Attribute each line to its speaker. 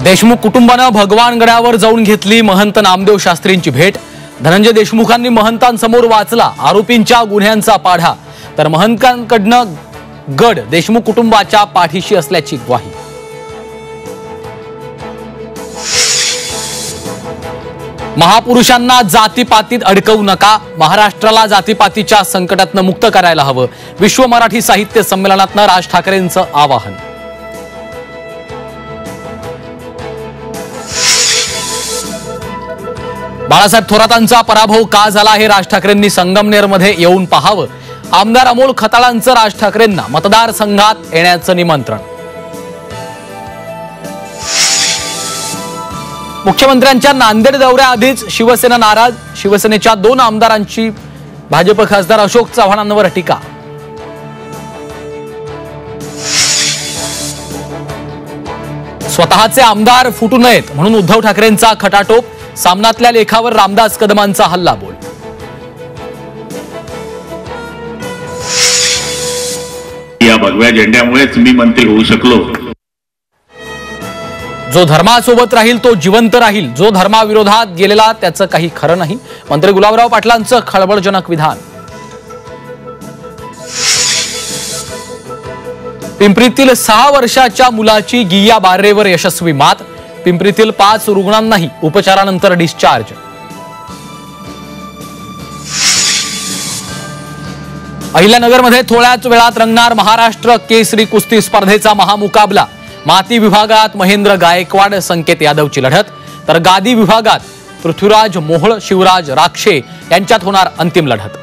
Speaker 1: देशमुख कुटुंबाने भगवानगडावर जाऊन घेतली महंत नामदेव शास्त्रींची भेट। धनंजय देशमुखांनी महंतांसमोर वाचला आरोपींच्या गुन्ह्यांचा पाढा, तर महंतांकडनं गड देशमुख कुटुंबाच्या पाठीशी असल्याची ग्वाही। महापुरुषांना जातीपातीत अडकवू नका, महाराष्ट्राला जातीपातीच्या संकटातनं मुक्त करायला हवं। विश्व मराठी साहित्य संमेलनातनं राज ठाकरेंचं आवाहन। बाळासाहेब थोरातांचा पराभव का झाला हे राज ठाकरेंनी संगमनेरमध्ये येऊन पाहावं। आमदार अमोल खताळांचं राज ठाकरेंना मतदारसंघात येण्याचं निमंत्रण। मुख्यमंत्र्यांच्या नांदेड दौऱ्याआधीच शिवसेना नाराज, शिवसेनेच्या 2 आमदारांची भाजप खासदार अशोक चव्हाणांवर टीका। स्वतःचे आमदार फुटू नयेत म्हणून उद्धव ठाकरेंचा खटाटोप, सामनातल्या लेखावर रामदास कदमांचा हल्लाबोल।
Speaker 2: या भगव्या झेंड्यामुळेच मी मंत्री होऊ शकलो।
Speaker 1: जो धर्मासोबत राहील तो जिवंत राहील, जो धर्माविरोधात गेलेला त्याचं काही खरं नाही, मंत्री गुलाबराव पाटलांचं खळबळजनक विधान। पिंपरीतील 6 वर्षाच्या मुलाची गिया बार्रेवर यशस्वी मात, पिंपरीतील 5 रुग्णांनाही उपचारानंतर डिस्चार्ज। अहिल्यानगरमध्ये थोड्याच वेळात रंगणार महाराष्ट्र केसरी कुस्ती स्पर्धेचा महामुकाबला। माती विभागात महेंद्र गायकवाड संकेत यादवची लढत, तर गादी विभागात पृथ्वीराज मोहोळ शिवराज राक्षे यांच्यात होणार अंतिम लढत।